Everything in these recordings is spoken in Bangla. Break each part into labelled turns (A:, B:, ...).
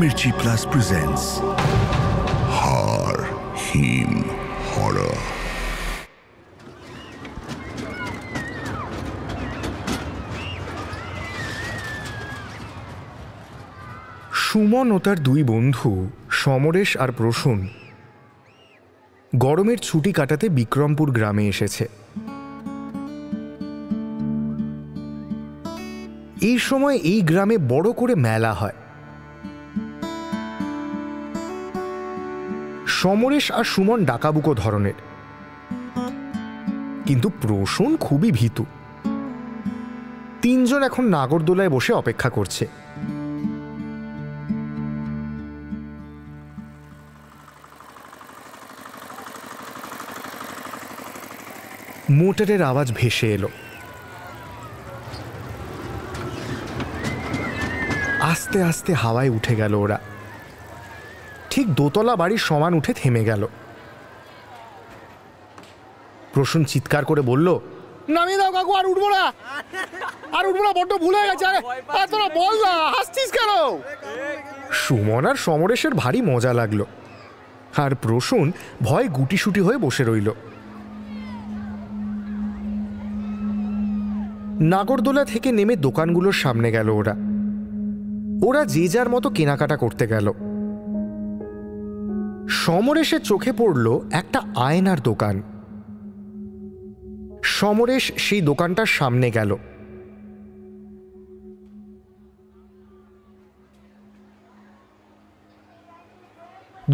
A: Mirchi Plus presents Har Him Horror. Suman ও তার দুই বন্ধু সমরেশ আর প্রসূন গরমের ছুটি কাটাতে বিক্রমপুর গ্রামে এসেছে। এই সময় এই গ্রামে বড় করে মেলা হয়। সমরেশ আর সুমন ডাকাবুকো ধরনের, কিন্তু প্রসূন খুবই ভীতু। তিনজন এখন নাগরদোলায় বসে অপেক্ষা করছে। মোটরের আওয়াজ ভেসে এলো। আস্তে আস্তে হাওয়ায় উঠে গেল ওরা। ঠিক দোতলা বাড়ির সমান উঠে থেমে গেল। প্রসূন চিৎকার করে বলল, নামিয়ে দাও কাকু, আর উঠবো না, আর উঠবো না, বড্ড ভুল হয়ে গেছে। আরে তোরা বল না, হাসছিস কেন? সুমন আর সমরেশের ভারী মজা লাগলো, আর প্রসূন ভয় গুটিসুটি হয়ে বসে রইল। নাগরদোলা থেকে নেমে দোকানগুলোর সামনে গেল ওরা। ওরা যে যার মতো কেনাকাটা করতে গেল। সমরেশের চোখে পড়ল একটা আয়নার দোকান। সমরেশ সেই দোকানটার সামনে গেল।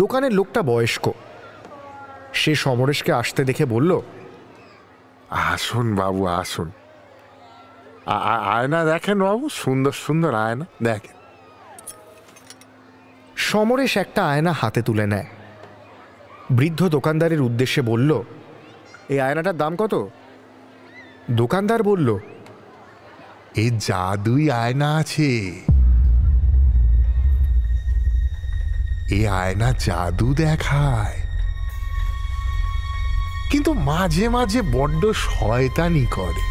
A: দোকানের লোকটা বয়স্ক। সে সমরেশকে আসতে দেখে বলল,
B: আসুন বাবু, আসুন। আয়না দেখেন বাবু, সুন্দর সুন্দর আয়না দেখেন।
A: সমরেশ একটা আয়না হাতে তুলে নেয়। বৃদ্ধ দোকানদারের উদ্দেশ্যে বলল, এই আয়নাটার দাম কত? দোকানদার বলল,
B: এই জাদুই আয়না আছে, এই আয়না জাদু দেখায়, কিন্তু মাঝে মাঝে বড্ড শয়তানি করে।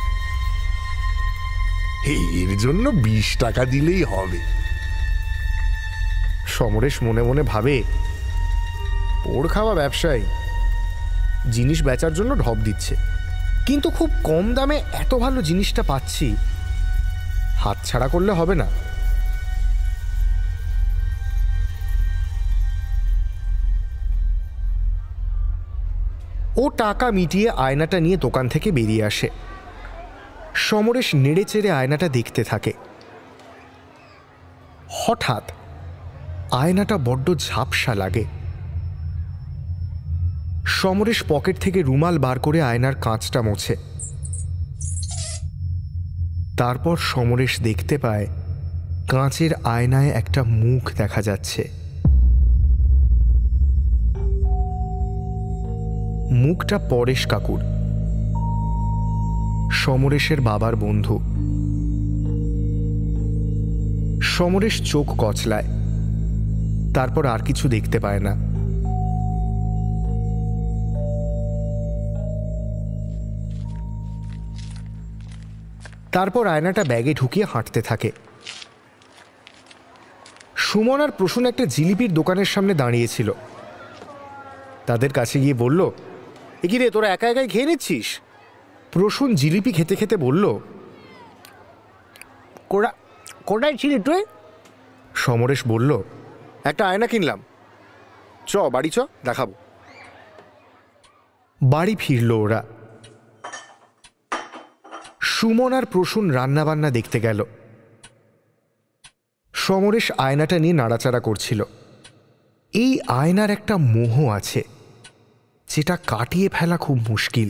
B: এর জন্য 20 টাকা দিলেই হবে।
A: সমরেশ মনে মনে ভাবে, পোড় খাওয়া ব্যবসায়ী, জিনিস বেচার জন্য ঢপ দিচ্ছে, কিন্তু খুব কম দামে এত ভালো জিনিসটা পাচ্ছি, হাতছাড়া করলে হবে না। ও টাকা মিটিয়ে আয়নাটা নিয়ে দোকান থেকে বেরিয়ে আসে। সমরেশ নেড়ে চেড়ে আয়নাটা দেখতে থাকে। হঠাৎ আয়নাটা বড্ড ঝাপসা লাগে। সমরেশ পকেট থেকে রুমাল বার করে আয়নার কাঁচটা মোছে। তারপর সমরেশ দেখতে পায় কাঁচের আয়নায় একটা মুখ দেখা যাচ্ছে। মুখটা পরেশ কাকুর, সমরেশের বাবার বন্ধু। সমরেশ চোখ কচলায়, তারপর আর কিছু দেখতে পায় না। তারপর আয়নাটা ব্যাগে ঢুকিয়ে হাঁটতে থাকে। সুমন আর প্রসূন একটা জিলিপির দোকানের সামনে দাঁড়িয়েছিল। তাদের কাছে গিয়ে বলল, এ কি রে, তোরা একা একাই খেয়ে নিচ্ছিস? প্রসূন জিলিপি খেতে খেতে বলল, কোটায় ছিলি তুই? সমরেশ বলল, একটা আয়না কিনলাম, চ বাড়ি চ, দেখাবো। বাড়ি ফিরল ওরা। সুমন আর প্রসূন রান্নাবান্না দেখতে গেল। সমরেশ আয়নাটা নিয়ে নাড়াচাড়া করছিল। এই আয়নার একটা মোহ আছে, যেটা কাটিয়ে ফেলা খুব মুশকিল।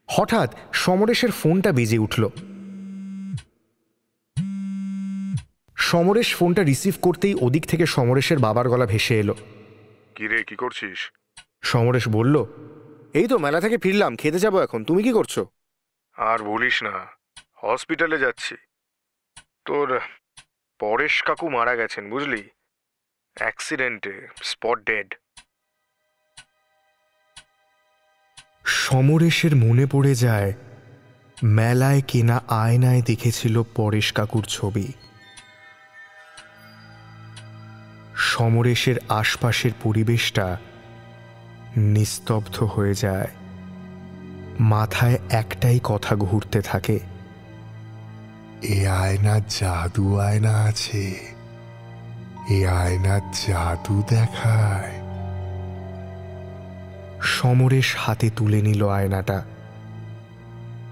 A: হঠাৎ সমরেশের ফোনটা বেজে উঠল। সমরেশ ফোনটা রিসিভ করতেই ওদিক থেকে সমরেশের বাবার গলা ভেসে এলো,
B: কি রে, কি করছিস?
A: সমরেশ বলল, এই তো মেলা থেকে ফিরলাম, খেতে যাবো এখন। তুমি কি করছো?
B: আর বলিস না, হসপিটালে যাচ্ছি। তোর পরেশ কাকু মারা গেছেন, বুঝলি, অ্যাক্সিডেন্টে, স্পট ডেড।
A: সমরেশের মনে পড়ে যায় মেলায় কেনা আয়নায় দেখেছিল পরেশ কাকুর ছবি। সমরেশের আশপাশের পরিবেশটা নিস্তব্ধ হয়ে যায়। মাথায় একটাই কথা ঘুরতে থাকে,
B: এ আয়নার জাদু আয়না আছে, এ আয়নার জাদু দেখায়।
A: সমরেশ হাতে তুলে নিল আয়নাটা।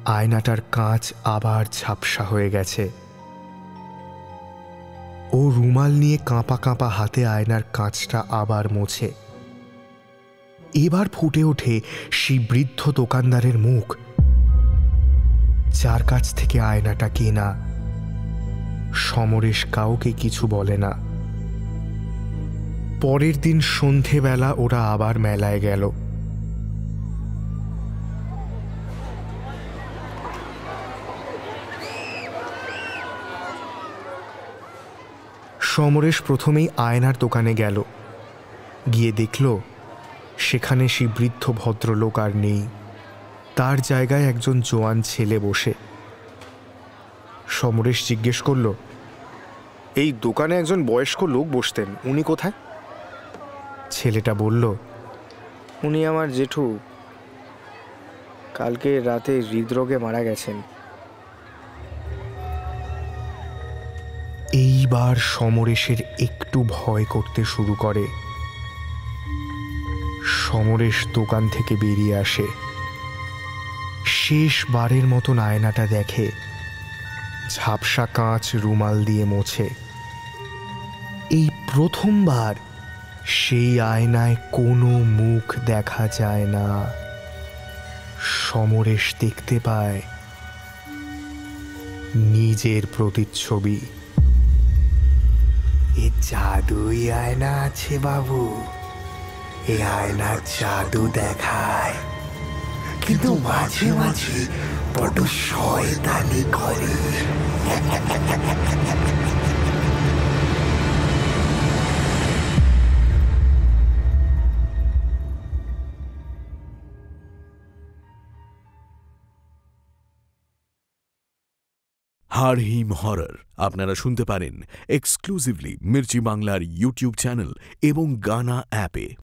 A: আয়নাটার কাঁচ আবার ঝাপসা হয়ে গেছে। ও রুমাল নিয়ে কাঁপা কাঁপা হাতে আয়নার কাঁচটা আবার মোছে। এবার ফুটে ওঠে সেই বৃদ্ধ দোকানদারের মুখ, যার কাছ থেকে আয়নাটা কেনা। সমরেশ কাউকে কিছু বলে না। পরের দিন সন্ধেবেলা ওরা আবার মেলায় গেল। সমরেশ প্রথমেই আয়নার দোকানে গেল। গিয়ে দেখল সেখানে সেই বৃদ্ধ ভদ্রলোক আর নেই। তার জায়গায় একজন জোয়ান ছেলে বসে। সমরেশ জিজ্ঞেস করল, এই দোকানে একজন বয়স্ক লোক বসতেন, উনি কোথায়? ছেলেটা বলল,
C: উনি আমার জেঠু, কালকে রাতে হৃদরোগে মারা গেছেন।
A: এইবার সমরেশের একটু ভয় করতে শুরু করে। সমরেশ দোকান থেকে বেরিয়ে আসে। শেষবারের মতন আয়নাটা দেখে। ঝাপসা কাঁচ রুমাল দিয়ে মোছে। এই প্রথমবার সেই আয়নায় কোনো মুখ দেখা যায় না। সমরেশ দেখতে পায় নিজের প্রতিচ্ছবি। এ জাদুই আয়না আছে বাবু, এ আয়না জাদু দেখায়, কিন্তু মাঝে মাঝে বড় শয়তানি করে।
D: হাড়হিম হরর আপনারা শুনতে পারেন এক্সক্লুসিভলি মির্চি বাংলার ইউটিউব চ্যানেল এবং গানা অ্যাপে।